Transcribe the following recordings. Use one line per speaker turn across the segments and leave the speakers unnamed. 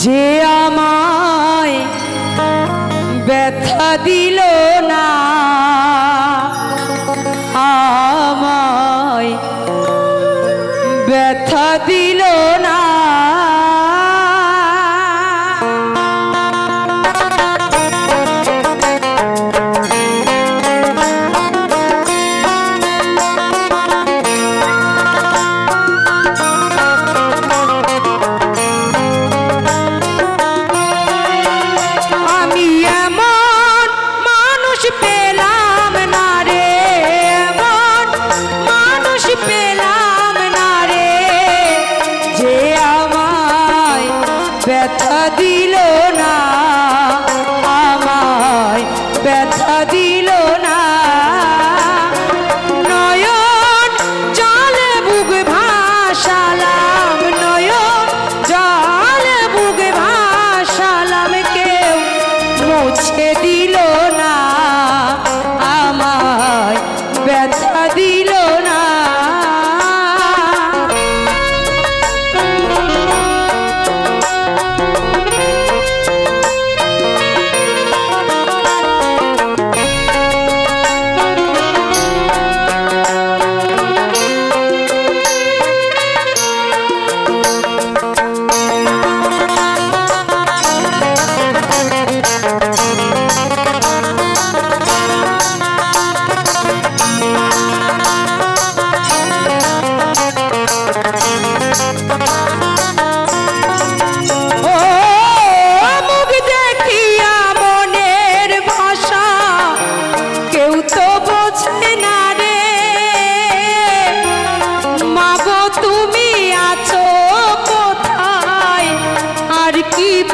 যে আমায় ব্যথা দিল না, আমায় ব্যথা দিল না। ব্যথা দিল না, আমায় ব্যথা দিল না। নয়ন জলে বুক ভাসালাম, নয়ন জলে বুক ভাসালাম, কেউ মুছে দিল না, আমায় ব্যথা দিল না।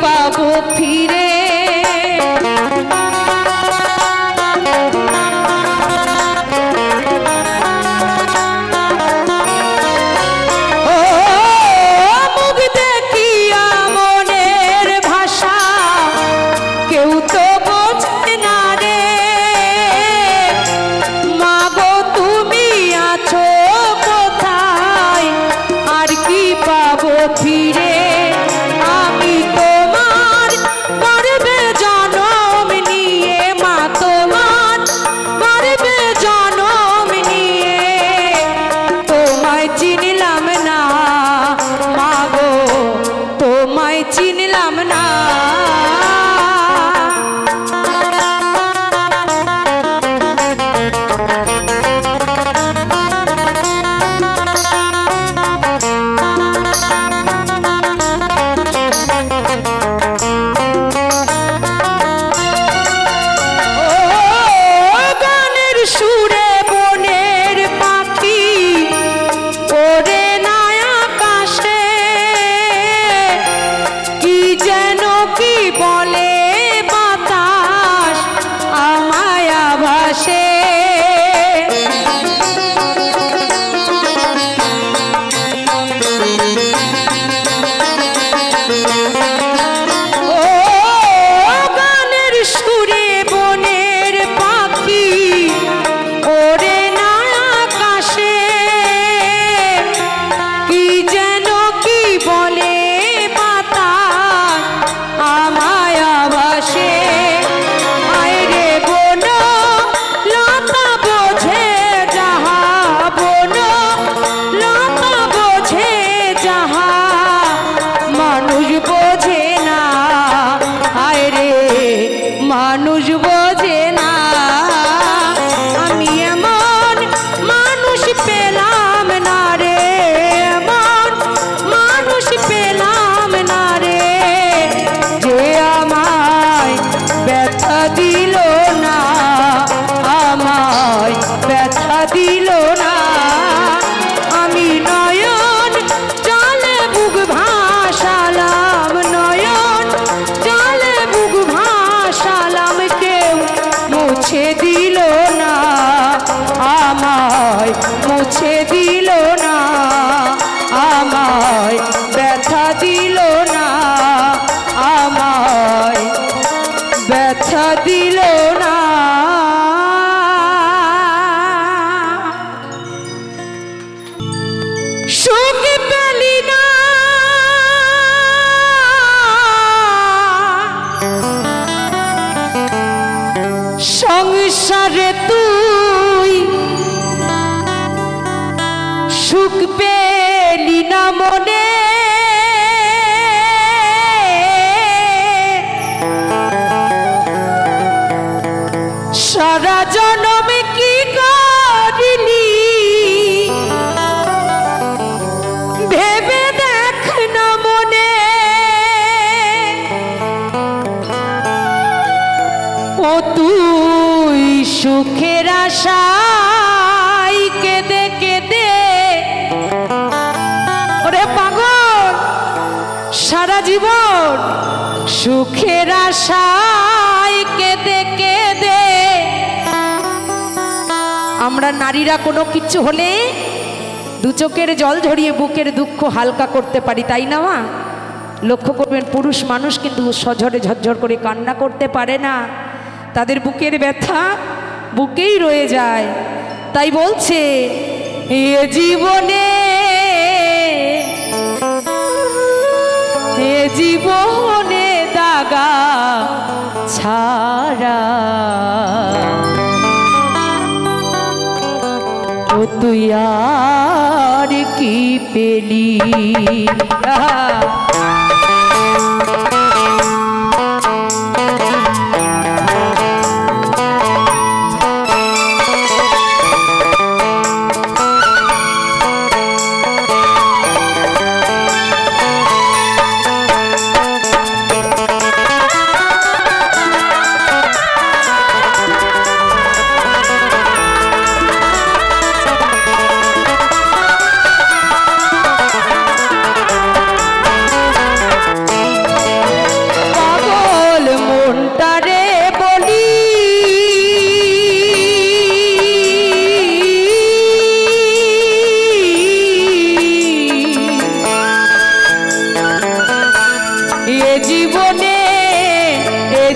পাবো ফিরে ও মুখ দেখিয়া মনের ভাষা কেউ তো বোঝে না রে। মাগো তুমি আছো কোথায়, আর কি পাবো ফিরে। আমি তোমার গর্বে জনম নিয়ে, মা তোমার গর্বে জনম নিয়ে, তোমায় চিনলাম না, মাগো তোমায় চিনলাম না। কি যেন কি তুই সুখের আশায় কেঁদে কেঁদে, ওরে পাগল সারা জীবন সুখের আশায় কেঁদে কেঁদে। আমরা নারীরা কোনো কিছু হলে দু চোখের জল ঝরিয়ে বুকের দুঃখ হালকা করতে পারি, তাই না মা? লক্ষ্য করবেন পুরুষ মানুষ কিন্তু সঝরে ঝরঝর করে কান্না করতে পারে না, তাদের বুকের ব্যথা বুকেই রয়ে যায়। তাই বলছে এ জীবনে, এ জীবনে দাগা ছাড়া ও তুই আর কি পেলি।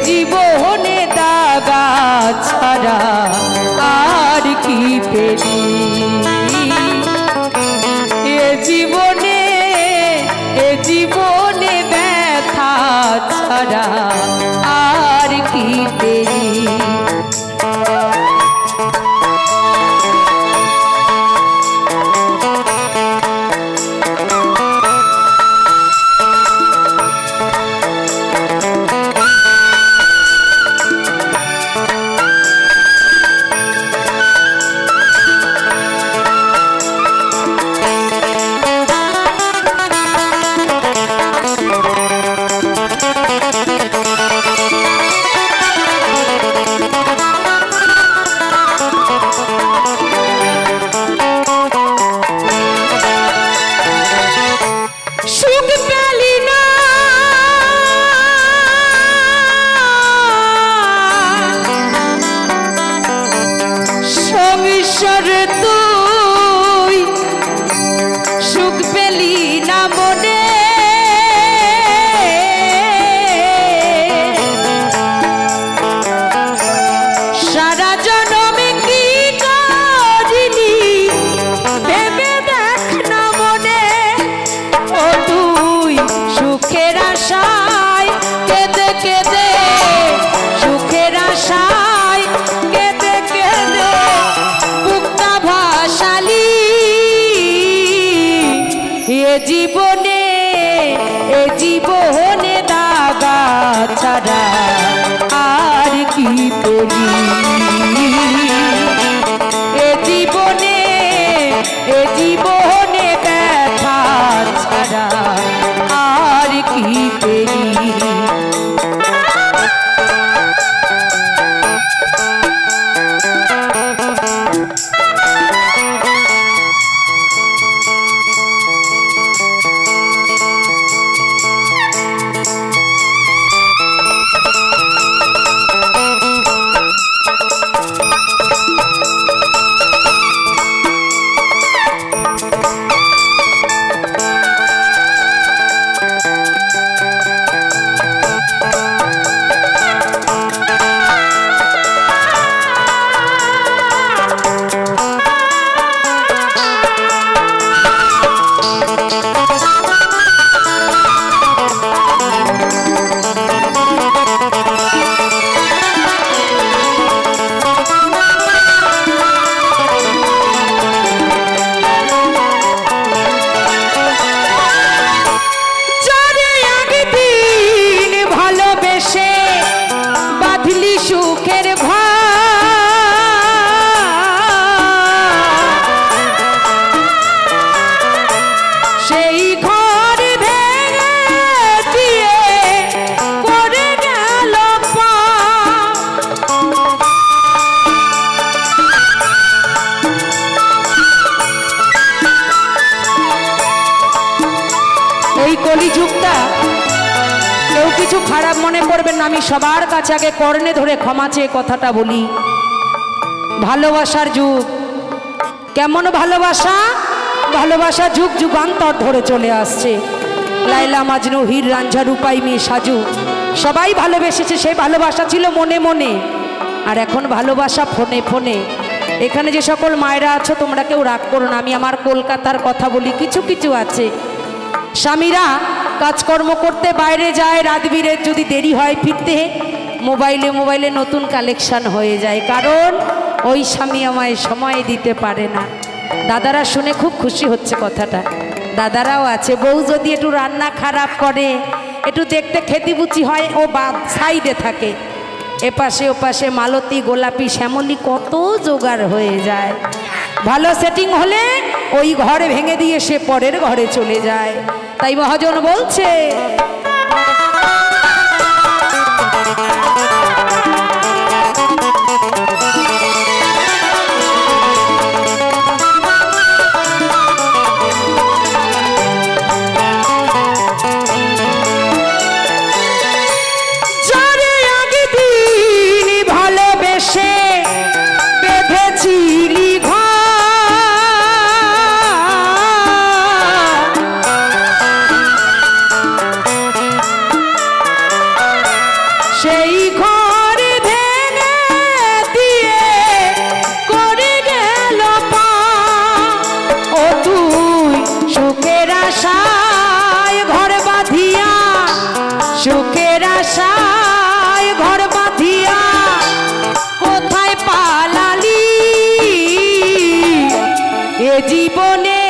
জীবনে দাগা ছাড়া আর কি পেলি। এ জীবনে ব্যথা ছাড়া আর কি পেলি। তুই সুখ পেলি না মনে, সারা জনমে কি করিলি ভেবে দেখ না মনে। ও তুই সুখের আশায় কেঁদে কেঁদে, সুখের আশায় কেঁদে কেঁদে বুকটা ভাসালি। এ জীবনে দাগা ছাড়া আর কি পেলি। এ জীবনে ব্যথা ছাড়া আর কি পেলি। কিছু খারাপ মনে করবেন না, আমি সবার কাছে আগে কর্ণে ধরে ক্ষমা চেয়ে কথাটা বলি। ভালোবাসার যুগ, কেমন ভালোবাসা? ভালোবাসা যুগ যুগান্তর ধরে চলে আসছে। লাইলা মাজনু, হীর রাঞ্ঝা, রূপাই মেয়ে সাজু, সবাই ভালোবেসেছে। সেই ভালোবাসা ছিল মনে মনে, আর এখন ভালোবাসা ফোনে ফোনে। এখানে যে সকল মায়েরা আছো তোমরা কেউ রাগ করো না, আমি আমার কলকাতার কথা বলি। কিছু কিছু আছে স্বামীরা কাজকর্ম করতে বাইরে যায়, রাত বিরেত যদি দেরি হয় ফিরতে, মোবাইলে মোবাইলে নতুন কালেকশন হয়ে যায়, কারণ ওই স্বামী আমায় সময় দিতে পারে না। দাদারা শুনে খুব খুশি হচ্ছে কথাটা, দাদারাও আছে। বউ যদি একটু রান্না খারাপ করে, একটু দেখতে খেতিবুচি হয়, ও বাদ সাইডে থাকে, এপাশে ওপাশে মালতী, গোলাপি, শ্যামলী কত জোগাড় হয়ে যায়। ভালো সেটিং হলে ওই ঘর ভেঙে দিয়ে সে পরের ঘরে চলে যায়। তাই মহাজন বলছে, সুখের আশায় ঘর বাঁধিয়া কোথায় পালালি? এ জীবনে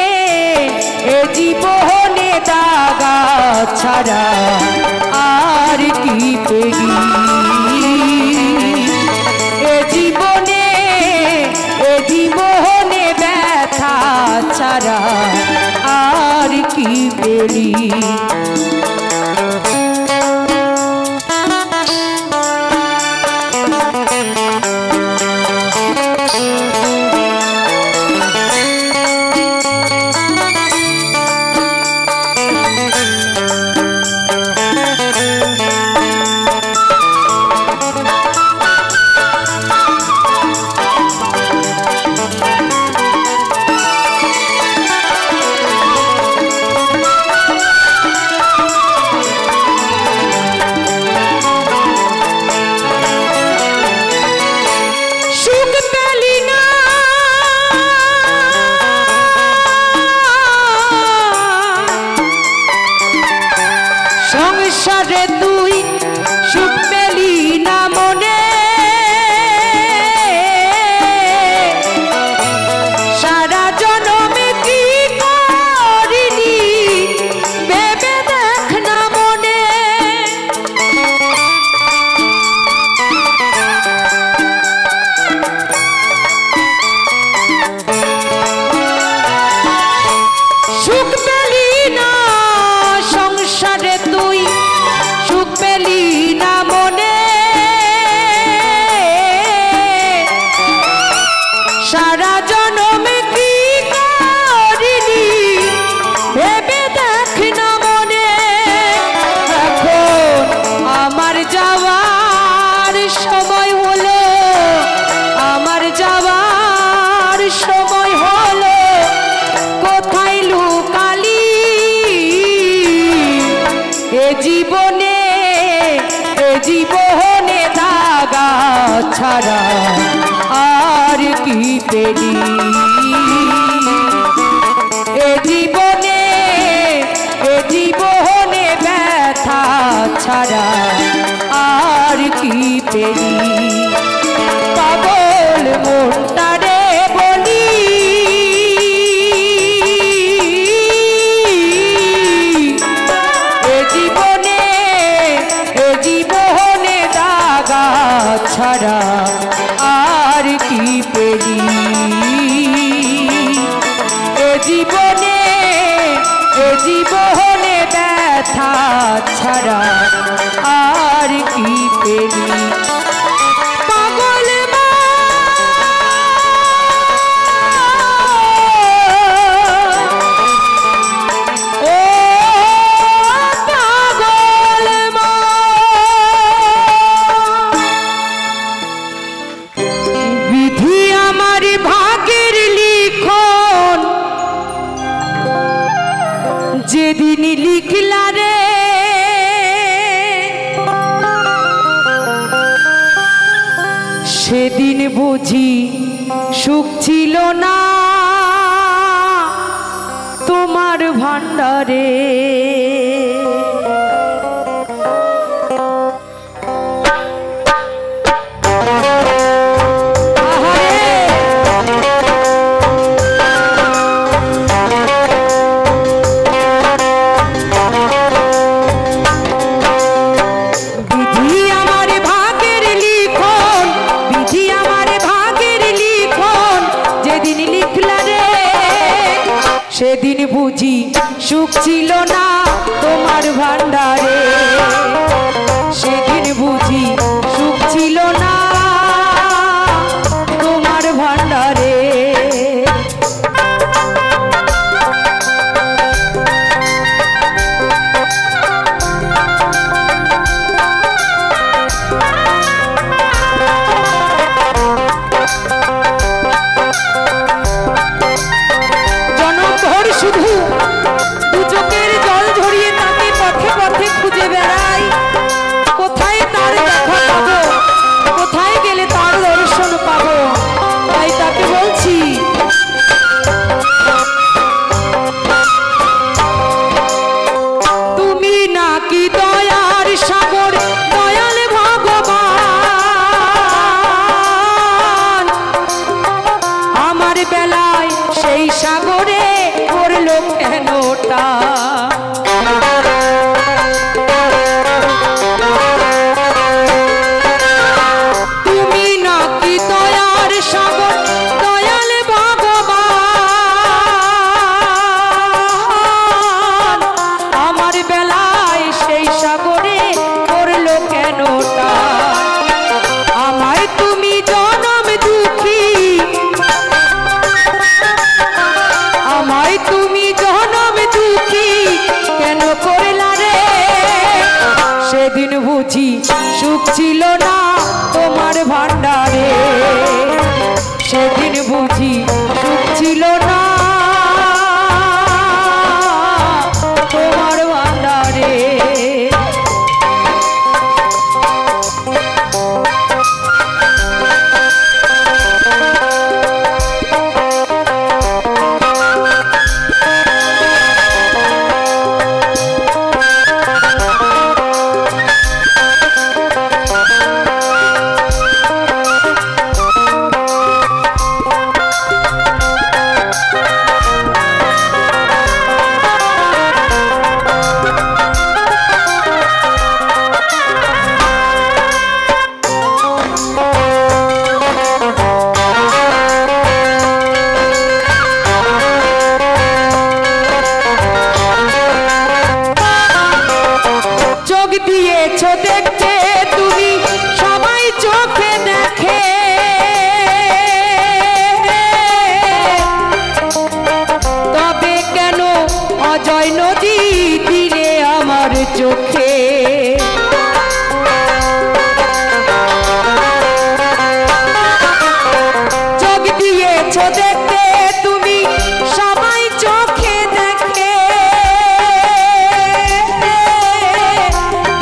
দাগা ছাড়া আর কি পেলি? এ জীবনে ব্যথা ছাড়া আর কি পেলি? সংসারে তুই সুখ পেলি না মনে, সারা জনমে কি করিনি ভেবে দেখ না মনে। সুখ পেলি না সংসারে তুই, সুখ পেলি না মনে, সারা জনমে কি করিনি ভেবে দেখ না মনে। এখন আমার যাওয়ার সময় হলো, আমার যাওয়ার সময় হলো, কোথায় লুকালি? এ জীবনে দাগা ছাড়া আর কি পেলি? এ জীবনে ব্যথা ছাড়া আর কি পেলি? পাগল মনটারে বলি, এ জীবনে দাগা ছাড়া আর কি পেলি? এ জীবনে ব্যথা ছাড়া আর কি পেলি? পাগল ও পাগল মা বুঝি সুখ ছিল না তোমার ভান্ডারে। সেদিন বুঝি সুখ ছিল না তোমার ভান্ডারে, সেদিন বুঝি সুখ ছিল না তোমার ভান্ডারে। শুধু দু চোখের জল ঝরিয়ে তাকে পথে পথে খুঁজে বেড়াই, কোথায় তার দেখা পাবো, কোথায় গেলে তার দর্শন পাবো। তাই তাকে বলছি তুমি নাকি দয়ার সাগর, দয়াল ভগবান, আমার বেলায় সেই সাগরে করলো কেনটা। তুমি নাকি দয়ার সাগর, দয়াল ভগবান, আমার বেলায় সেই সাগরে করলো কেনটা। আমায় তুমি জনম দুঃখী, আমায় তুমি জনম দুঃখী কেন করলা রে। সেদিন বুঝি সুখ ছিল না তোমার ভান্ডারে, সেদিন বুঝি সুখ ছিল না তোমার ভান্ডারে। দিয়েছো দেখতে তুমি সবাই চোখে দেখে, তবে কেন অজয় নদী দিলে আমার চোখে। চোখ দিয়েছো দেখতে তুমি সবাই চোখে দেখে,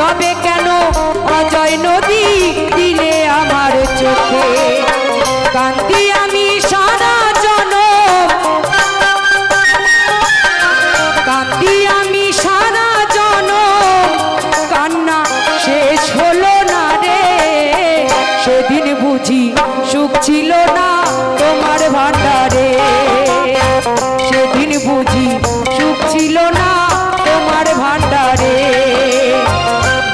তবে কেন অজয় নদী দিলে আমার চোখে। কান্দি আমি সারা জনম, কান্দি আমি সারা জনম, কান্না শেষ হলো না রে। সেদিন বুঝি সুখ ছিল না তোমার ভান্ডারে, সেদিন বুঝি সুখ ছিল না তোমার ভান্ডারে।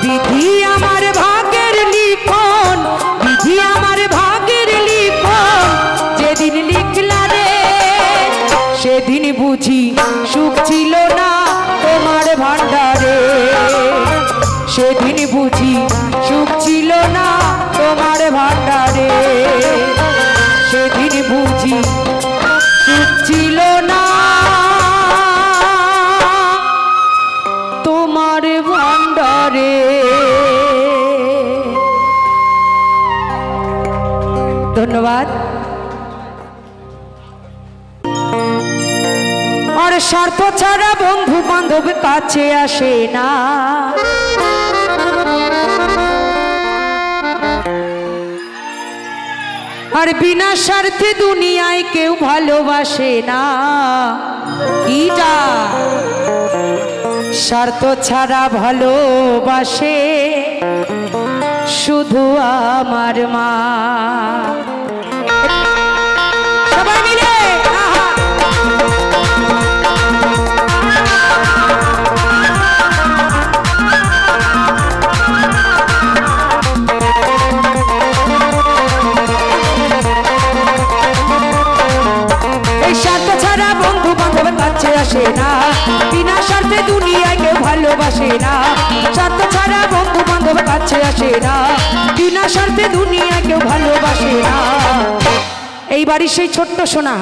বিধি আমার ভাগের লিখন, বিধি আমার ভাগের লিখন, যেদিন লিখলা রে সেদিন বুঝি সুখ ছিল না তোমার ভান্ডারে, সেদিন বুঝি সুখ ছিল না তোমার ভান্ডারে, সেদিন বুঝি সুখ ছিল না তোমার ভান্ডারে। ধন্যবাদ। আর স্বার্থ ছাড়া বন্ধু বান্ধব কাছে আসে না, আর বিনা স্বার্থে দুনিয়ায় কেউ ভালোবাসে না, কিটা স্বার্থ ছাড়া ভালোবাসে শুধু আমার মা। সবাই মিলে আসে না, বিনা স্বার্থে দুনিয়ায় কেউ ভালোবাসে না, স্বার্থ ছাড়া বন্ধু বান্ধব কাছে আসে না, বিনা স্বার্থে দুনিয়ায় কেউ ভালোবাসে না। এই বাড়ির সেই ছোট্ট সোনা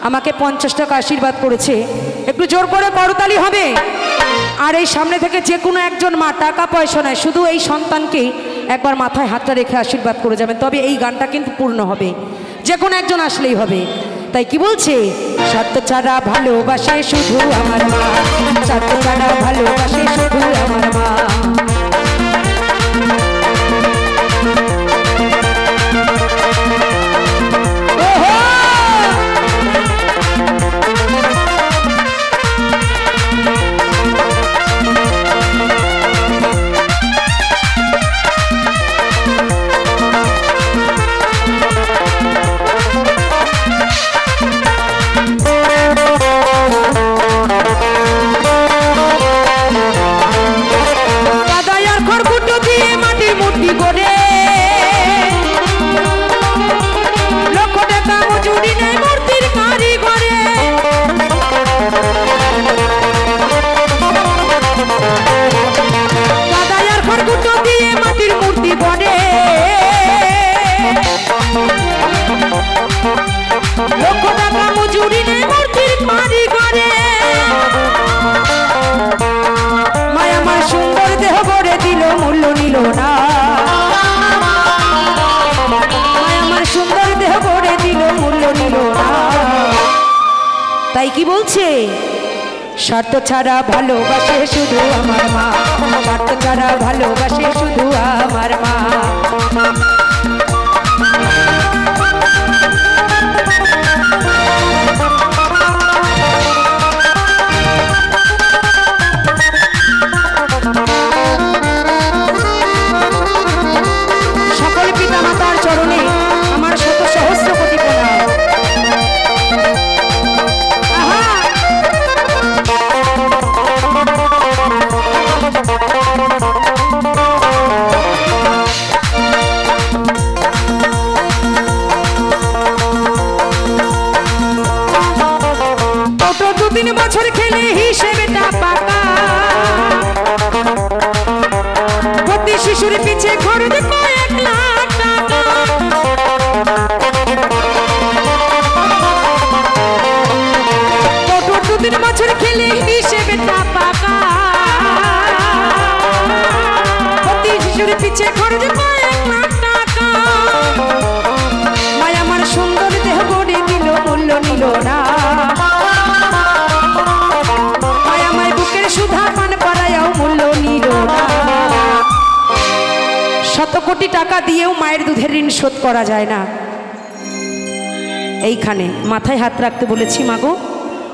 আমাকে 50 টাকা আশীর্বাদ করেছে, একটু জোর করে করতালি হবে। আর এই সামনে থেকে যে কোনো একজন মা টাকা পয়সা নয়, শুধু এই সন্তানকে একবার মাথায় হাতটা রেখে আশীর্বাদ করে যাবেন, তবে এই গানটা কিন্তু পূর্ণ হবে, যে কোনো একজন আসলেই হবে। তাই কি বলছে, স্বার্থ ছাড়া ভালোবাসে শুধু আমার মা, স্বার্থ ছাড়া ভালোবাসে শুধু আমার মা। তাই কি বলছে, স্বার্থ ছাড়া ভালোবাসে শুধু আমার মা, স্বার্থ ছাড়া ভালোবাসে শুধু আমার মা। সকল পিতা মাতার চরণে আমার শত সহস্র কোটি প্রণাম। দুদিন বছর খেলে হিসেবেটা পাকা, প্রতি শিশুর পিছে খরচ কয়েক লাখ টাকা, দুদিন বছর খেলে হিসেবেটা পাকা, প্রতি শিশুর পিছে খরচ কয়েক লাখ টাকা। মায়া আমার সুন্দর দেহ গড়ে দিল, মূল্য নিল না, সুধা পান পাড়ায়ও মূল্য নিল না। শত কোটি টাকা দিয়েও মায়ের দুধের ঋণ শোধ করা যায় না। এইখানে মাথায় হাত রাখতে বলেছি, মাগো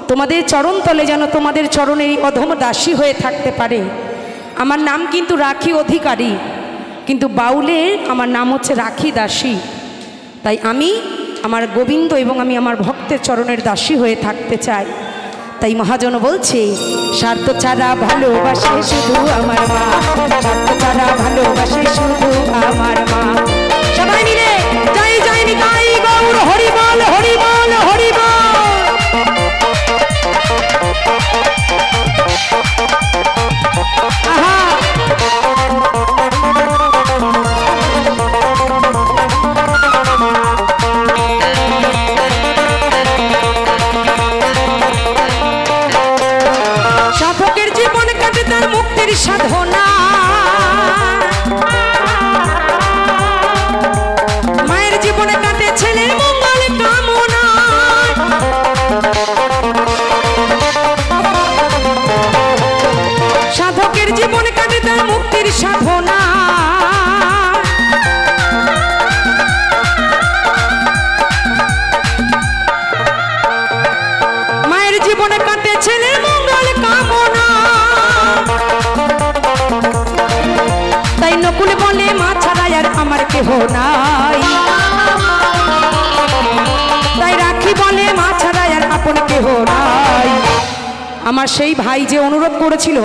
তোমাদের চরণ তলে যেন তোমাদের চরণের এই অধম দাসী হয়ে থাকতে পারে। আমার নাম কিন্তু রাখি অধিকারী, কিন্তু বাউলে আমার নাম হচ্ছে রাখি দাসী। তাই আমি আমার গোবিন্দ এবং আমি আমার ভক্তের চরণের দাসী হয়ে থাকতে চাই। তাই মহাজন বলছে, স্বার্থ ছাড়া ভালোবাসে শুধু আমার মা, স্বার্থ ছাড়া ভালোবাসে শুধু আমার মা। সবাই মিলে যাই যাইনি তাই গৌর হরি বল, হরি বল, হরি বল। আহা সাধনা মায়ের জীবনে কাটে ছেলের মঙ্গল কামনা, সাধকের জীবনে কাটে তার মুক্তির সাধনা। কেহ নাই। তাই রাখি বলে মা ছাড়া আর আপন কেহ নাই। আমার সেই ভাই যে অনুরোধ করেছিল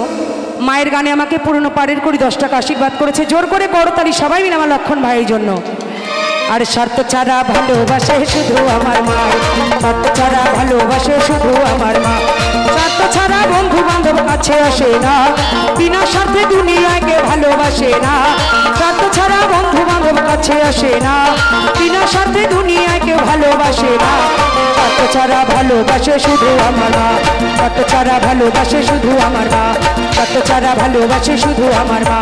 মায়ের গানে আমাকে পুরনো পাড়ের করি 10 টাকা আশীর্বাদ করেছে, জোর করে করতালি সবাই মিলে আমার লক্ষণ ভাইয়ের জন্য। আর স্বার্থ ছাড়া ভালোবাসে শুধু আমার মা, স্বার্থ ছাড়া ভালোবাসে শুধু আমার মা। স্বার্থ ছাড়া বন্ধু বান্ধব কাছে আসে না, বিনা স্বার্থে দুনিয়াকে ভালোবাসে না। স্বার্থ ছাড়া বন্ধু বান্ধব কাছে আসে না, বিনা স্বার্থে দুনিয়াকে ভালোবাসে না। স্বার্থ ছাড়া ভালোবাসে শুধু আমার মা, স্বার্থ ছাড়া ভালোবাসে শুধু আমার মা, স্বার্থ ছাড়া ভালোবাসে শুধু আমার মা।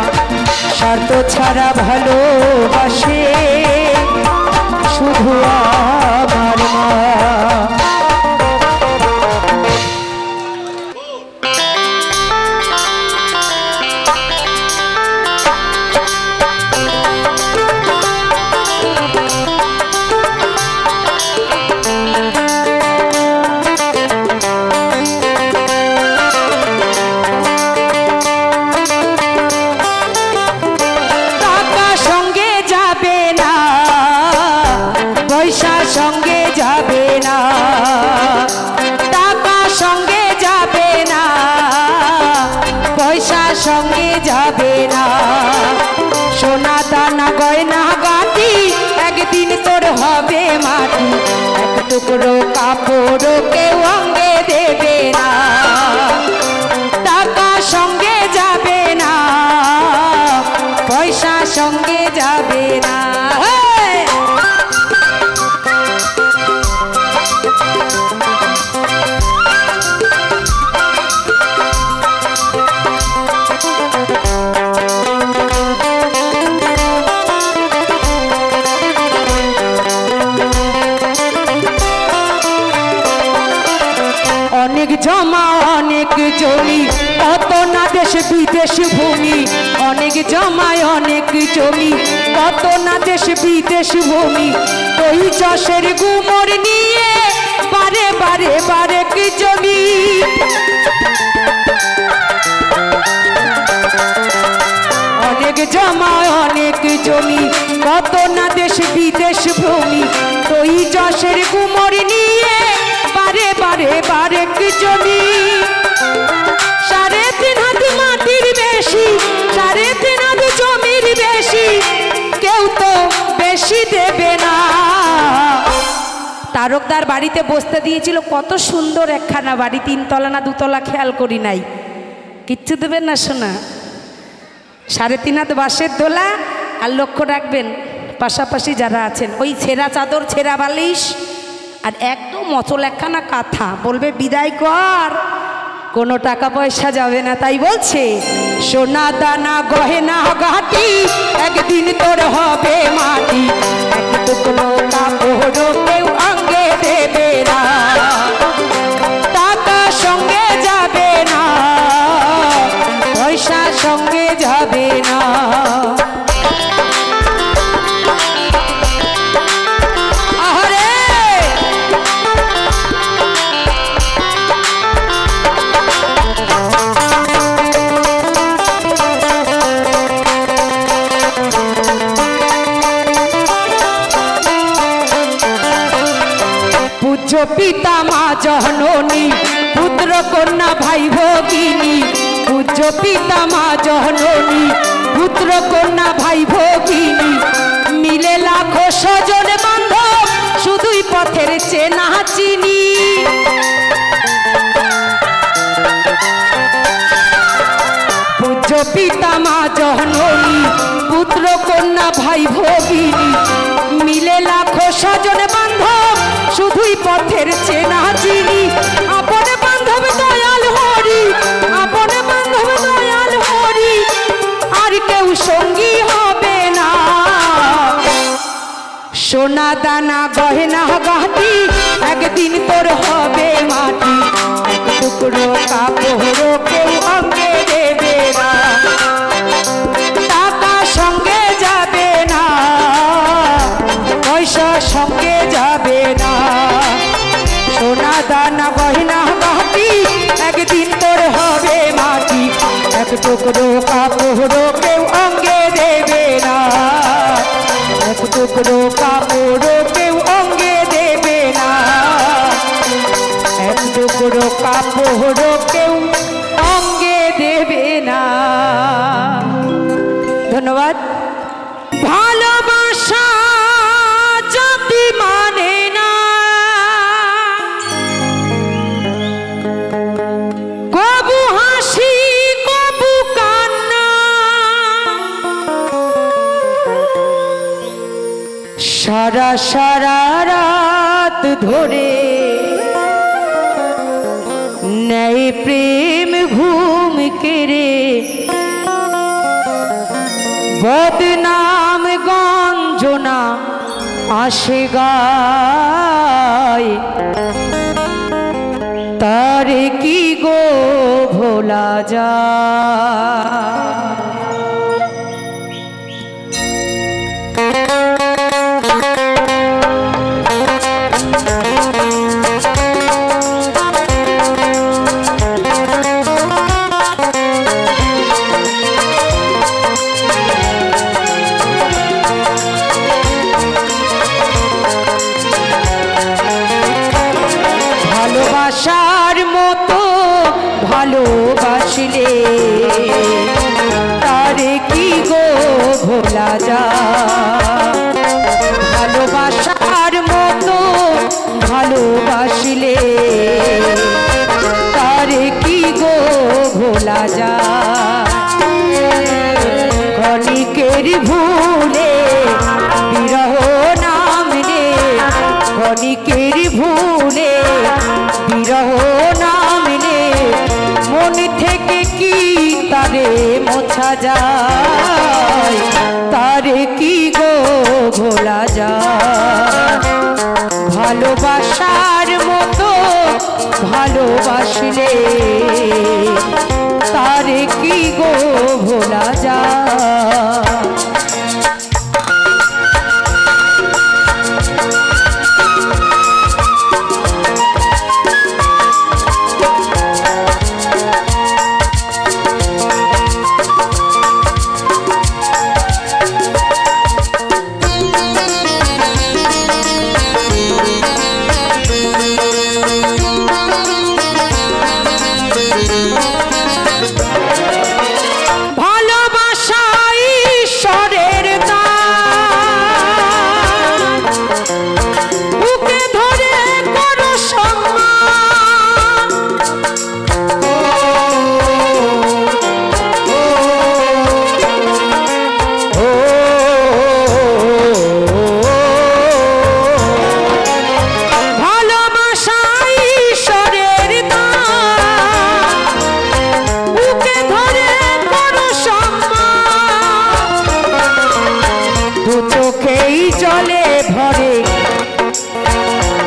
স্বার্থ ছাড়া ভালোবাসে শুধু আমার মা। সঙ্গে যাবে না, টাকা সঙ্গে যাবে না, পয়সা সঙ্গে যাবে না। সোনা দানা গয়না গাটি একদিন তোর হবে মাটি, এক টুকরো কাপড় কেউ অঙ্গে দেবে না। টাকা সঙ্গে যাবে না, পয়সা সঙ্গে যাবে না। অনেক জমা অনেক জমি, কত না দেশ বিদেশ ভূমি। অনেক জমায় অনেক জমি, কত না দেশ বিদেশ ভূমি। ওই চাষের গুমর নিয়ে বারে বারে বারে কি জমি। অনেক জমায় অনেক জমি, কত না দেশ বিদেশ ভূমি। ওই চাষের গুমর নিয়ে বারে বারে বারে কি জমি। 3.5 হাত মাটির বেশি, 3.5 হাত জমির বেশি, কেউ তো বেশি দেবে না। তারকদার বাড়িতে বসতে দিয়েছিল, কত সুন্দর একখানা বাড়ি, 3 তলা না 2 তলা খেয়াল করি নাই। কিচ্ছু দেবেন না শোনা, 3.5 হাত বাঁশের দোলা। আর লক্ষ্য রাখবেন পাশাপাশি যারা আছেন, ওই ছেঁড়া চাদর ছেঁড়া বালিশ আর একদম মচল একখানা কাঁথা, বলবে বিদায় কর, কোনো টাকা পয়সা যাবে না। তাই বলছে সোনা দানা গহেনা গাটি একদিন তোর হবে মাটি, এক টুকরো কাপড় কেউ অঙ্গে দেবে না। টাকা সঙ্গে যাবে না, পয়সা সঙ্গে যাবে না। পূজ্য পিতা মা জননী, পুত্র কন্যা ভাই ভগিনী। পূজ্য পিতা মা জননী, পুত্র কন্যা ভাই ভগিনী। মিলে লাখো স্বজন বান্ধব, শুধুই পথের চেনা চিনি। পূজ্য পিতা মা জননী, পুত্র কন্যা ভাই ভগিনী। মিলে লাখো স্বজন বান্ধব, শুধুই পথের চেনা চিনি। আপন বান্ধব দয়াল হরি, আপন বান্ধব দয়াল হরি, আর কেউ সঙ্গী হবে না। সোনা দানা গহেনা গাটি একদিন তোর হবে মাটি, এক টুকরো কাপড় কেউ অঙ্গে দেবে না। টাকা সঙ্গে যাবে না, পয়সা সঙ্গে যাবে না। সোনা দানা গহনা গাটি একদিন তোর হবে মাটি, এক টুকরো কাপড় কেউ অঙ্গে দেবে না। এক টুকরো কাপড় কেউ অঙ্গে দেবে না, এক টুকরো কাপড় কেউ অঙ্গে দেবে না। ধন্যবাদ। ভালোবাসা জাতি মানে না, কবু হাসি কবু কান্না, সারা সারা রাত ধরে নেই প্রেম ঘুম কেড়ে, বদনাম গঞ্জনা আসে গায়, তারে কি গো ভোলা যায়। ভালোবাসার মতো ভালোবাসলে তারে কি গো ভোলা যায়। ভালোবাসার মতো ভালোবাসলে তারে কি গো ভোলা যায়। ক্ষণিকের ভুলে বিরহ নামলে, ক্ষণিকের ভুলে বিরহ নামলে, মন থেকে কি তারে মোছা যায়, তারে কি গো ভোলা যায়। ভালোবাসার মতো ভালোবাসলে তারে কি গো ভোলা যায়।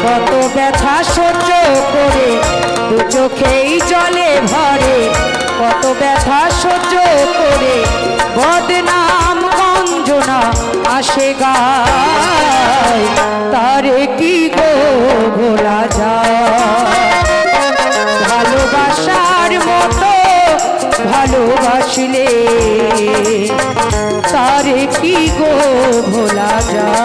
কত ব্যথা সহ্য করে দু চোখেই জলে ভরে, কত ব্যথা সহ্য করে বদনাম গঞ্জনা আসে গায়, তারে কি গো ভোলা যায়। ভালোবাসার মতো ভালোবাসলে তারে কি গো ভোলা যায়।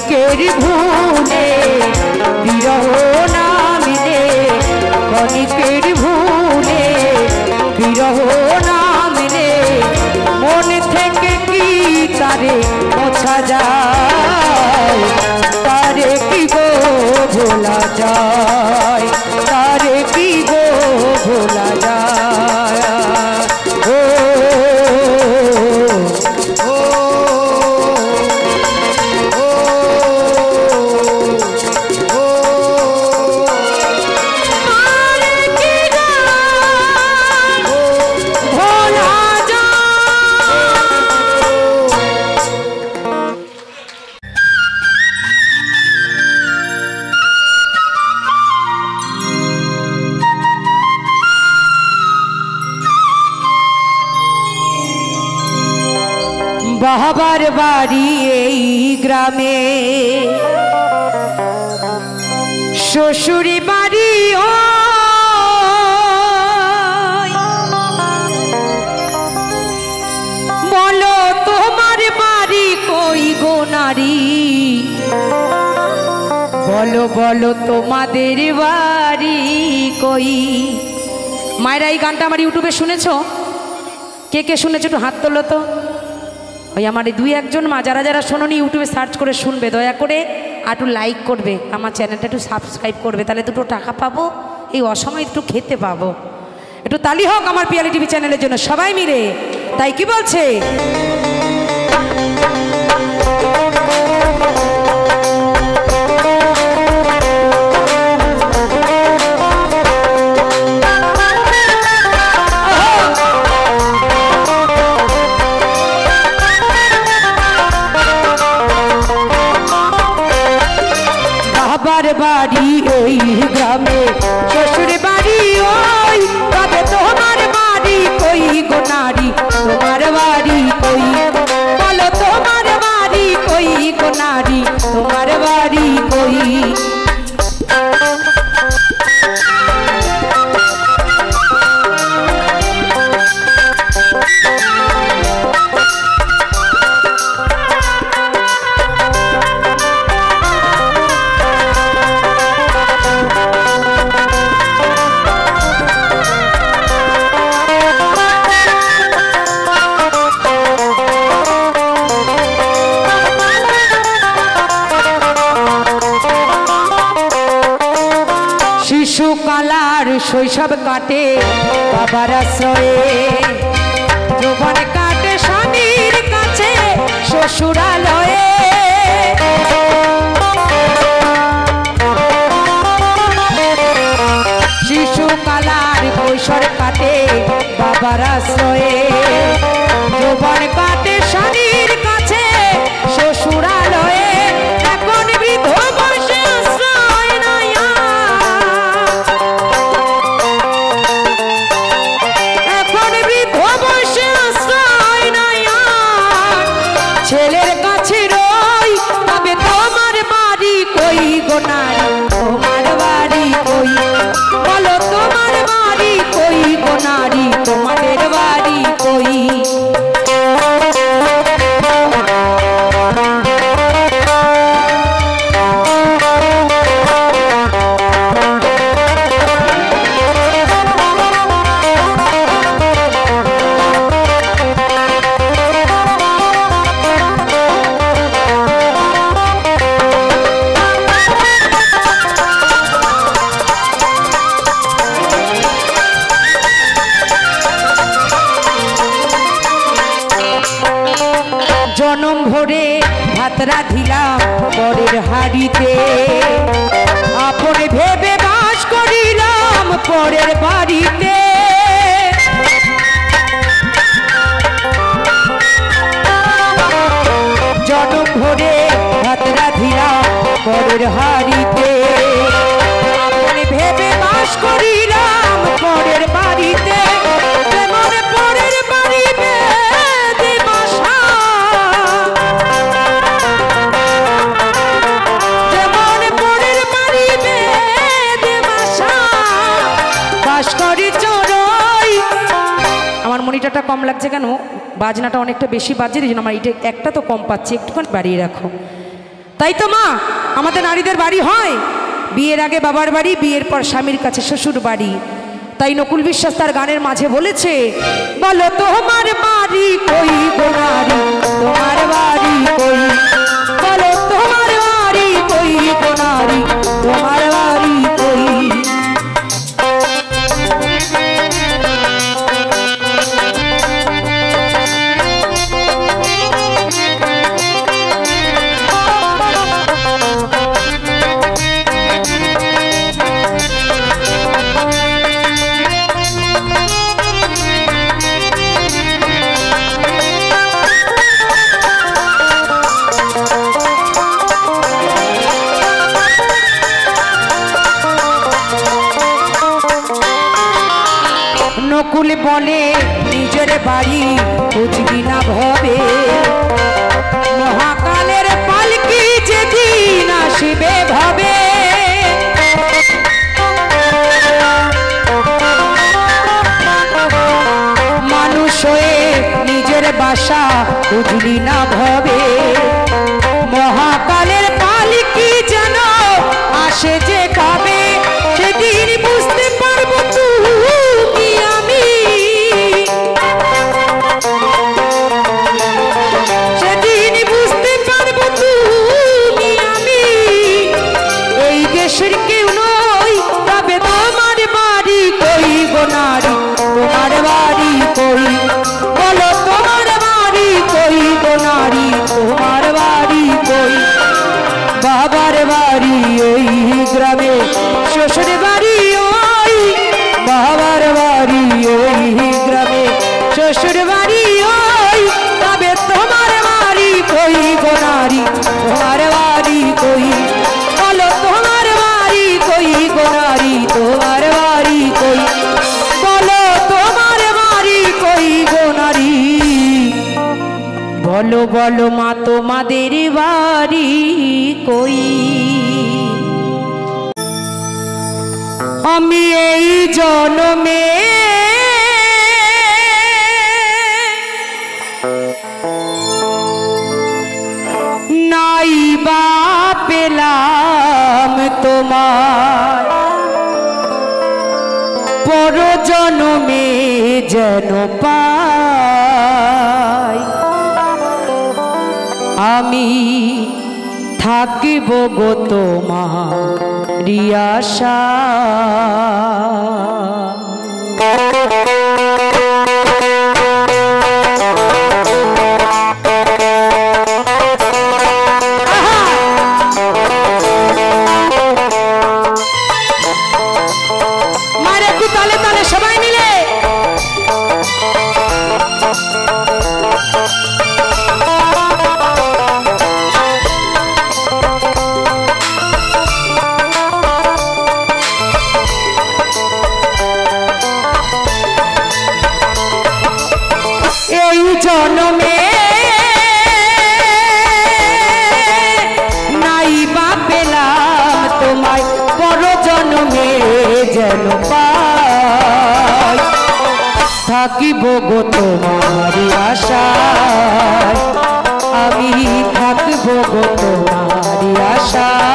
ক্ষণিকের ভুলে বিরহ না মিলে, ক্ষণিকের ভুলে বিরহ না মিলে, মন থেকে কি তারে মোছা যায়, তারে কি গো ভোলা যায়, তারে কি গো ভোলা যায়। ও বাবার বাড়ি এই গ্রামে, শ্বশুরি বাড়ি ও বলো তোমার বাড়ি কই গো নারী, বলো বলো তোমাদের বাড়ি কই। মায়েরা এই গানটা আমার ইউটিউবে শুনেছো? কে কে শুনেছো একটু হাত তোলো তো। ওই আমার এই দুই একজন মা যারা যারা শোনোনি ইউটিউবে সার্চ করে শুনবে, দয়া করে একটু লাইক করবে, আমার চ্যানেলটা একটু সাবস্ক্রাইব করবে, তাহলে দুটো টাকা পাবো, এই অসময় একটু খেতে পাবো। একটু তালি হোক আমার পিয়ালি টিভি চ্যানেলের জন্য সবাই মিলে। তাই কি বলছে? বাবার বাড়ি এই গ্রামে, শ্বশুর বাড়ি ওই, তবে তোমার বাড়ি কই গো নারী, তোমার বাড়ি কই, বলো তোমার বাড়ি কই গো নারী, তোমার বাড়ি কই। শিশুকালার শৈশব কাটে বাবার আশ্রয়ে, যৌবন কাটে স্বামীর কাছে শ্বশুরালয়ে, শিশুকালার কৈশোর কাটে বাবার আশ্রয়ে, যৌবন কাটে স্বামীর কাছে শ্বশুরালয়ে, এখন বৃদ্ধ বয়সে আশ্রয় নাই, এখন বৃদ্ধ বয়সে আশ্রয় নাই, ছেলের কাছে রই, তবে তোমার বাড়ি কই গো নারী, তোমার বাড়ি কই, বলো তোমার বাড়ি কই গো নারী, তোমাদের বাড়ি কই। জনম ভরে ভাত রাধিলাম পরের হাড়িতে, আপনে ভেবে বাস করিলাম পরের বাড়িতে, জনম ভরে ভাত রাধিলাম পরের হাড়িতে, আপনে ভেবে বাস করিলাম পরের বাড়িতে, পরের বাড়িতে আমার মনিটরটা কম লাগছে কেন, বাজনাটা অনেকটা বেশি বাজছে, এই জন্য আমার এটা একটা তো কম পাচ্ছি, একটুখানি বাড়িয়ে রাখো। তাই তো মা, আমাদের নারীদের বাড়ি হয় বিয়ের আগে বাবার বাড়ি, বিয়ের পর স্বামীর কাছে শ্বশুর বাড়ি। তাই নকুল বিশ্বাস তার গানের মাঝে বলেছে, বলো তোমার বাড়ি কই গো নারী, তোমার বাড়ি কই, বলো তোমার বাড়ি কই গো নারী, তোমার বাড়ি কই। নকুল বলে নিজের বাড়ি বুঝবি না ভবে, মহাকালের পালকি যেদিন আসবে ভবে। মানুষ হয়ে নিজের বাসা বুঝলি না ভবে, মহাকালের পালকি যেন আসে যে কবে, সেদিন বুঝতে পারবো তুমি আমি, সেদিন বুঝতে পারবো তুমি আমি এই দেশের কেউ নই, তবে তোমার বাড়ি কই গো নারী, তোমার বাড়ি কই, বলো তোমার বাড়ি কই গো নারী, তোমার বাড়ি কই। বাবার বাড়ি ওই গ্রামে, শ্বশুর বাড়ি ওই, বাবার বাড়ি ওই গ্রামে, শ্বশুর বাড়ি ওই, তবে তোমার বাড়ি কই গো নারী, তোমার বাড়ি কই, বলো তোমার বাড়ি কই গো নারী, তোমার বাড়ি কই, বলো তোমার বাড়ি কই গো নারী, বলো বলো মা তোমাদের বাড়ি কই। আমি এই জন্মে নাই বা পেলাম তোমার, পর জন্মে যেন পাই আমি থাকিব গো তোমারি আশা। মারে একটু তালে তালে সবাই মিলে। এই জন্মে নাই বা পেলাম তোমায়, পর জন্মে যেন পাই থাকিব গো তোমারি আশায়, আমি থাকিব গো তোমারি আশায়।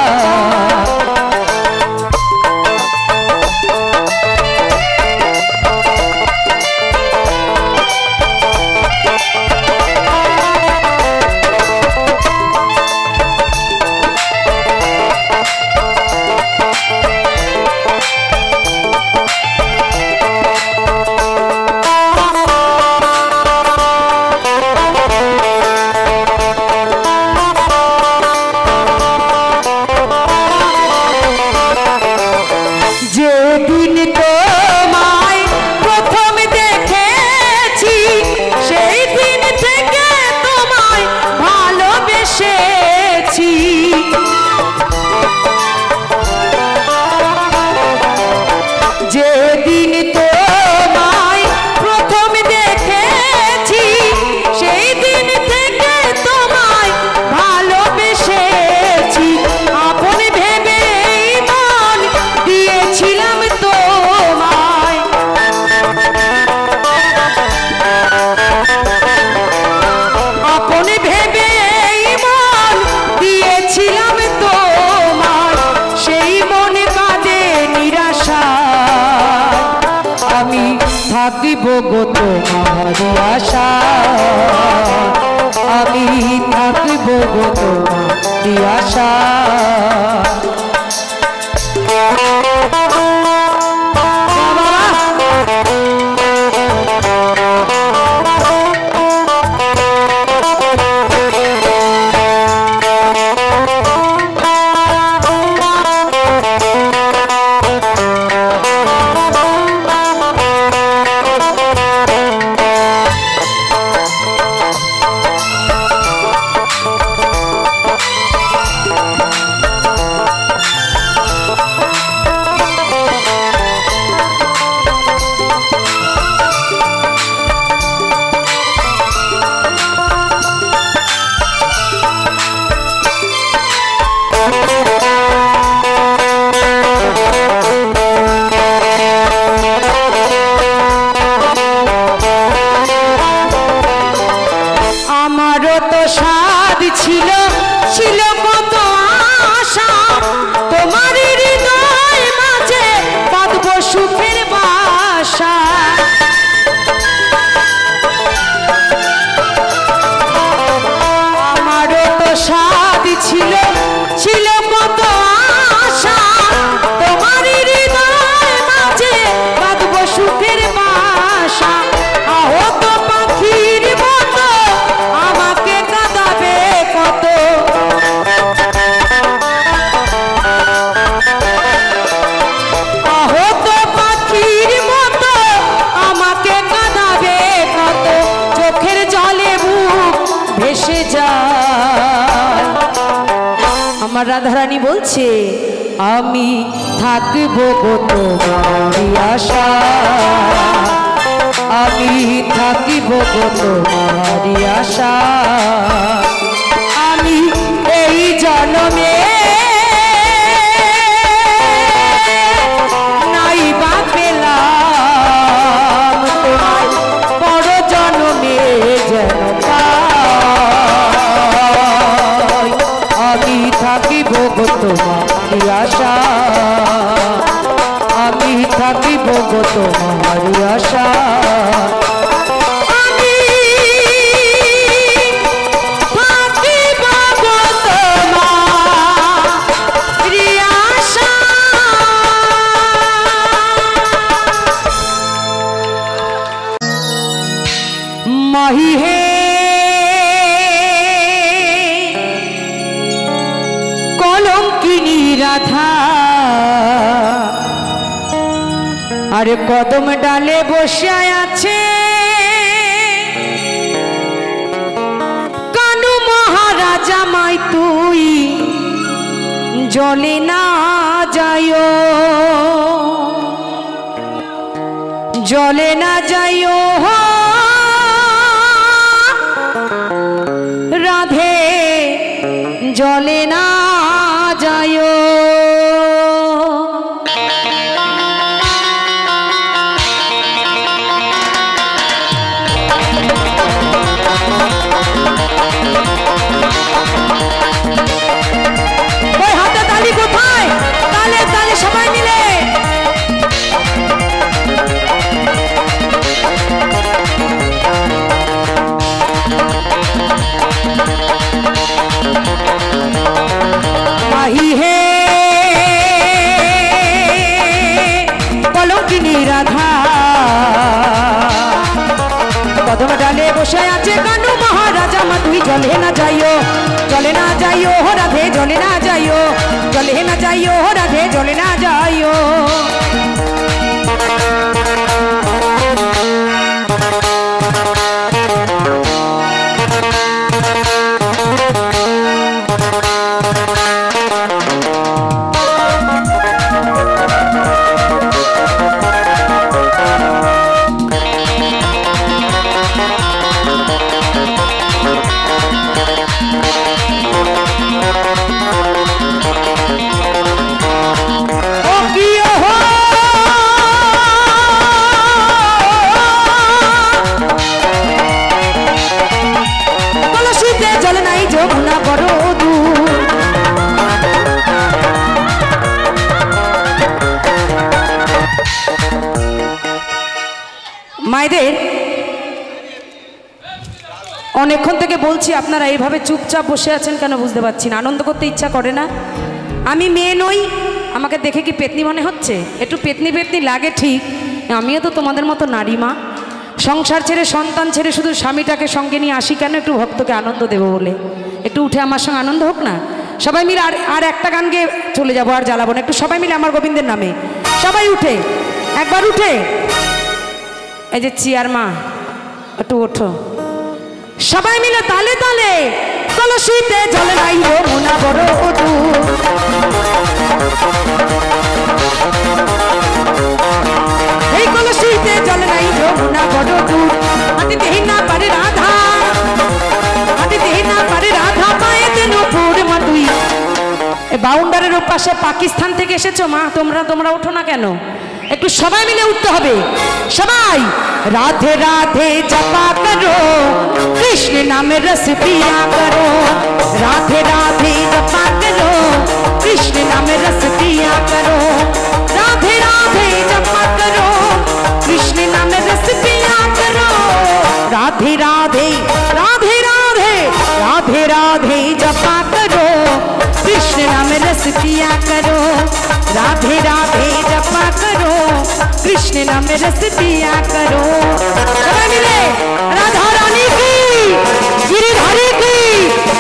থাকিব গো তোমার আশা আমি থাকিব গো তোমার আশা রাধারানী বলছে আমি থাকিব গো তোমার আশা আমি থাকিব গো তোমার আশা আমি এই জন্মে নাই বা পেলাম তোমার পর জন্মে যেন আমি থাকিব গো তোমার আশা আমি থাকিব গো তোমার আশা माही है कलंकिनी राधा अरे कदम डाले बसे आछे कानू महाराजा माई तुई जले ना जायो जले ना जायो राधे जले ना जायो ओई हाथे ताली कोथाय ताले ताले सबाई मिले माही है कलंकिनी राधा कदम डाले बसे आछे कानू महाराजा मा तुई जले ना जाइयो हो राधे जले ना जाइयो हो राधे जले ना जाइयो মায়েদের অনেকক্ষণ থেকে বলছি, আপনারা এইভাবে চুপচাপ বসে আছেন কেন বুঝতে পারছি না। আনন্দ করতে ইচ্ছা করে না? আমি মেয়ে নই, আমাকে দেখে কি পেতনি মনে হচ্ছে? একটু পেতনি পেতনি লাগে ঠিক, আমিও তো তোমাদের মতো নারী মা। সংসার ছেড়ে সন্তান ছেড়ে শুধু স্বামীটাকে সঙ্গে নিয়ে আসি কেন? একটু ভক্তকে আনন্দ দেবো বলে। একটু উঠে আমার সঙ্গে আনন্দ হোক না সবাই মিলে। আর একটা গান গেয়ে চলে যাবো, আর জ্বালাবো না। একটু সবাই মিলে আমার গোবিন্দের নামে সবাই উঠে, একবার উঠে। এই যে চেয়ার মা, একটু ওঠো সবাই মিলে তালে তালে। কলসিতে জল নাই যমুনা বড় দূর, এই কলসিতে জল নাই যমুনা বড় দূর। হাতে দেহি না পারে রাধা, হাতে দেহি না পারে রাধা, পায়েতে নূপুর মাতুই। এই বাউন্ডারের ওপাশে পাকিস্তান থেকে এসেছো মা, তোমরা ওঠো না কেন? একটু সবাই মিলে উঠতে হবে সবাই। राधे राधे जपा करो, कृष्ण नाम रस पिया करो। राधे राधे जपा करो, कृष्ण नाम रस पिया करो। राधे राधे जपा करो, कृष्ण नाम रस पिया करो। राधे राधे राधे राधे राधे राधे जपा करो, कृष्ण नाम रस पिया करो। राधे राधे जपा करो, कृष्ण नाम रस पिया करो। मिले राधा रानी की, गिरिधारी की,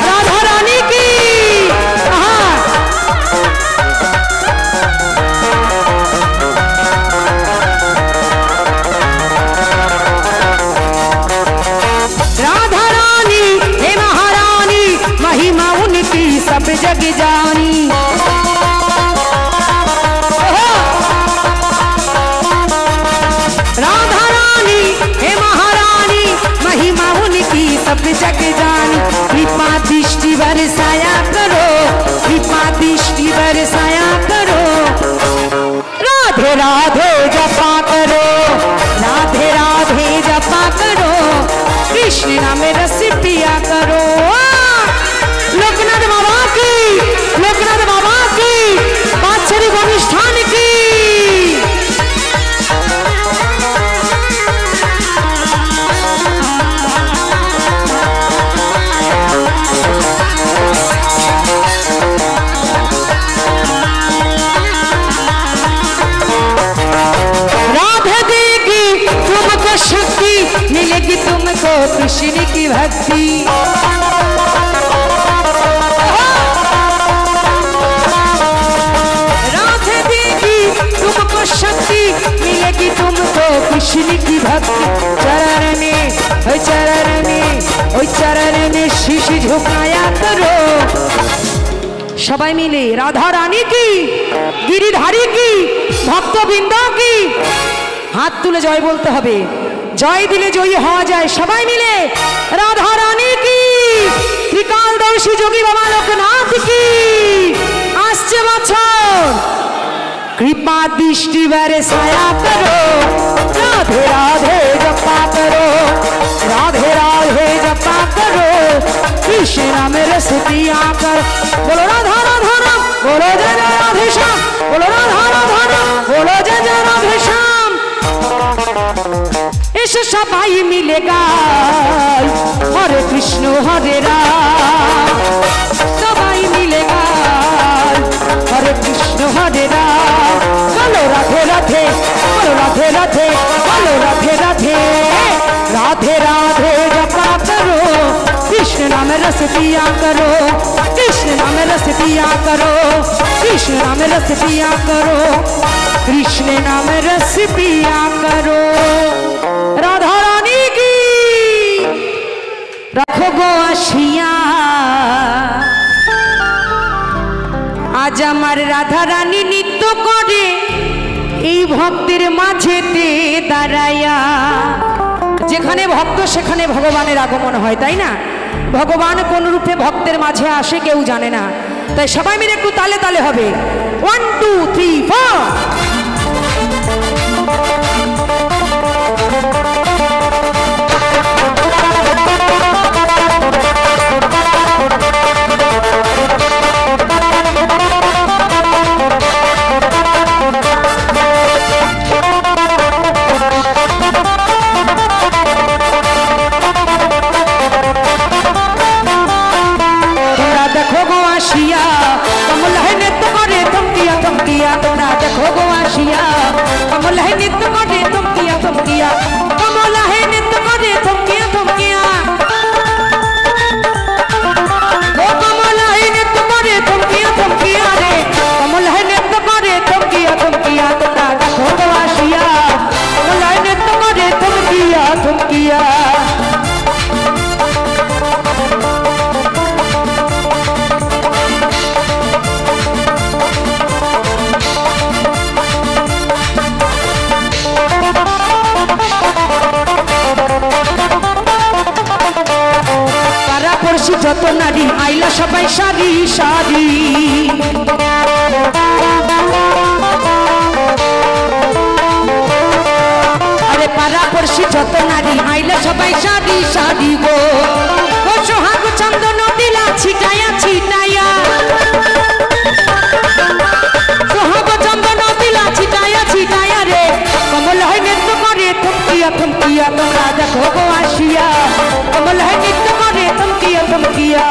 राधा रानी की। राधा रानी हे महारानी, महिमा उनकी सब जग जानी। राधा रानी हे महारानी, महिमा उनकी सब जग जानी। कृपा दृष्टि बरसाया करो, कृपा दृष्टि बरसाया करो। राधे राधे जपा करो, राधे राधे जपा करो, कृष्ण नाम रस पिया करो। लोकनाथ बाबा की, लोकनाथ बाबा की, वात्सरिक अनुष्ठान की। शक्ति मिलेगी तुमको कृष्ण की भक्ति। राधे देगी तुमको शक्ति मिलेगी तुमको कृष्ण की भक्ति। चरण में शीश झुकाया करो। সবাই মিলে রাধা রানী কি, গিরিধারী কি, ভক্তবৃন্দ কি, হাত তুলে জয় বলতে হবে। জয় দিলে জয়ী হওয়া যায়। সবাই মিলে রাধা রানী কি, ত্রিকালদর্শী যোগী বাবা লোকনাথ কি। আসছে বছর, कृपा दृष्टि बरसाया करो। राधे राधे जपा करो, राधे राधे जपा करो, कृष्ण नाम रस पिया करो। बोलो राधा राधा राम, बोलो जय जय राधे श्याम, बोलो राधा राधा राम, बोलो जय जय राधे श्याम। এসো সবাই মিলে গাই হরে কৃষ্ণ হরে রাম। সবাই মিলে গাই হরে কৃষ্ণ হরে রাম। বলো রাধে রাধে, বলো রাধে রাধে, বলো রাধে রাধে। राधे राधे जपा करो, कृष्ण नाम रस पिया करो, कृष्ण नाम रस पिया करो, कृष्ण नाम रस पिया करो, कृष्ण नाम रस पिया करो। राधा रानी की रखो गो आशिया। आज আমার রাধা রানী নৃত্য করে এই ভক্তের মাঝেতে দাঁড়ায়া। যেখানে ভক্ত সেখানে ভগবানের আগমন হয়, তাই না? ভগবান কোন রূপে ভক্তের মাঝে আসে কেউ জানে না। তাই সবাই মিলে একটু তালে তালে হবে। 1 2 3 4। আসিয়া কমলা হে নৃত্য করে থমকিয়া থমকিয়া কমলা হে নৃত্য করে থমকিয়া থমকিয়া ও কমলা হে নৃত্য করে থমকিয়া থমকিয়া রে কমলা হে নৃত্য করে থমকিয়া থমকিয়া তোমরা দেখো তো আসিয়া কমলা হে নৃত্য করে থমকিয়া থমকিয়া যত নারী আইলা সবাই সারি সারি আরে পাড়া পড়শি যত নারী আইলা সবাই সারি সারি গো ও সোহাগ চন্দন দিলা ছিটাইয়া ছিটাইয়া সোহাগ চন্দন দিলা ছিটাইয়া ছিটাইয়া রে কমল হয় নৃত্য করে থমকিয়া থমকিয়া তোমরা দেখো গো আসিয়া কমল হয় নৃত্য করে থমকিয়া থমকিয়া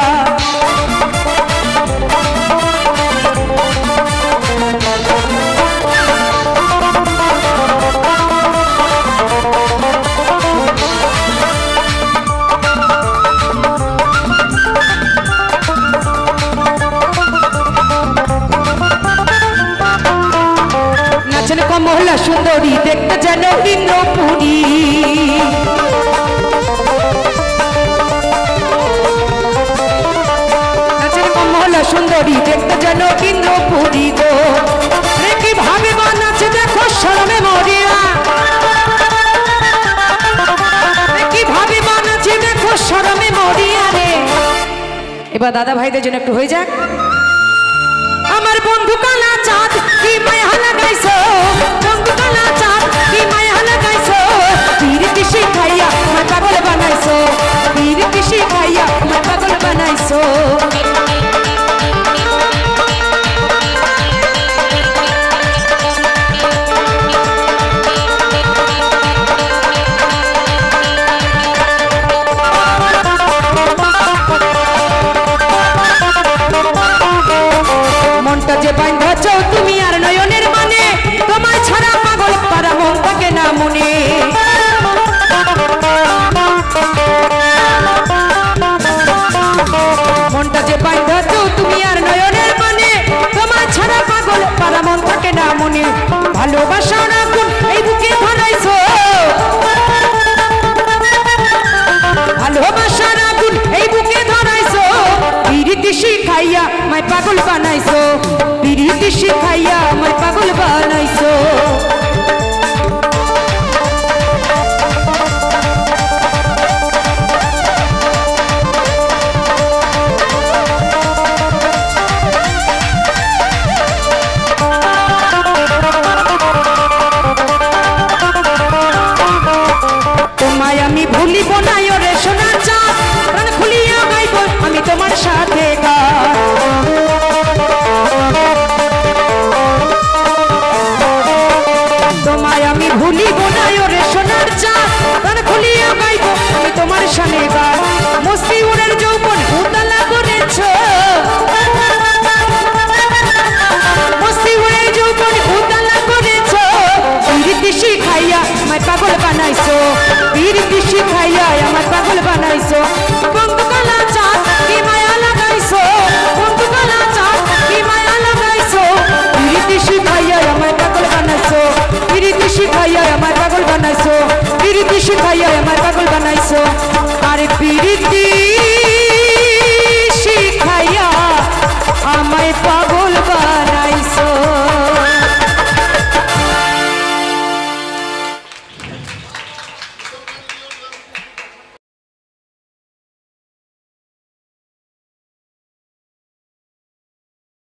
নাচেন কমলা সুন্দরী দেখতে যেন ইন্দ্রপুরী সুন্দরী দেখতে যেন ইন্দ্রপুরী গো রে কি ভাবে বানাচ্ছে দেখো শরমে মরিয়া রে কি ভাবে বানাচ্ছে দেখো শরমে মরিয়া রে এবার দাদা ভাইদের জন্য একটু হয়ে যাক আমার বন্ধু কালা চাঁদ কি মায়া লাগাইছো বন্ধু কালা চাঁদ কি মায়া লাগাইছো পীর পিসি খাইয়া আমার পাগল বানাইছো পীর পিসি খাইয়া আমার পাগল বানাইছো মনটা যে বাঁধাচ্ছ তুমি আর নয়নের মানে তোমার ছাড়া পাগল পারা মন থাকে না মনে মনটা যে বাঁধাচ্ছ তুমি আর নয়নের মানে তোমার ছাড়া পাগল পারা মন থাকে না মনে ভালোবাসার আগুন এই বুকে ধরাইছো ভালোবাসার আগুন এই বুকে ধরাইছো পিরিতি শিখাইয়া মাই পাগল বানাইছো পিরিতি শিখাইয়া মাই পাগল বানাইছো তোমায় আমি ভুলিব না রে সোনার চাঁদ প্রাণ খুলিয়া গাইব আমি তোমার সাথে গান তোমায় আমি ভুলিব না রে সোনার চাঁদ প্রাণ খুলিয়া গাইব আমি তোমার সাথে গান মস্তি উড়ের যৌবন উতলা করেছো মস্তি উড়ের যৌবন উতলা করেছো পিরিতি শিখাইয়া আমায় পাগল বানাইছো পিরিতি শিখাইয়া আমায় পাগল বানাইছো বন্ধু কালা চাঁদ কি মায়া লাগাইছো বন্ধু কালা চাঁদ কি মায়া লাগাইছো পিরিতি শিখাইয়া আমায় পাগল বানাইছো পিরিতি শিখাইয়া আমায় পাগল বানাইছো পিরিতি শিখাইয়া আমায় পাগল বানাইছো আরে পিরিতি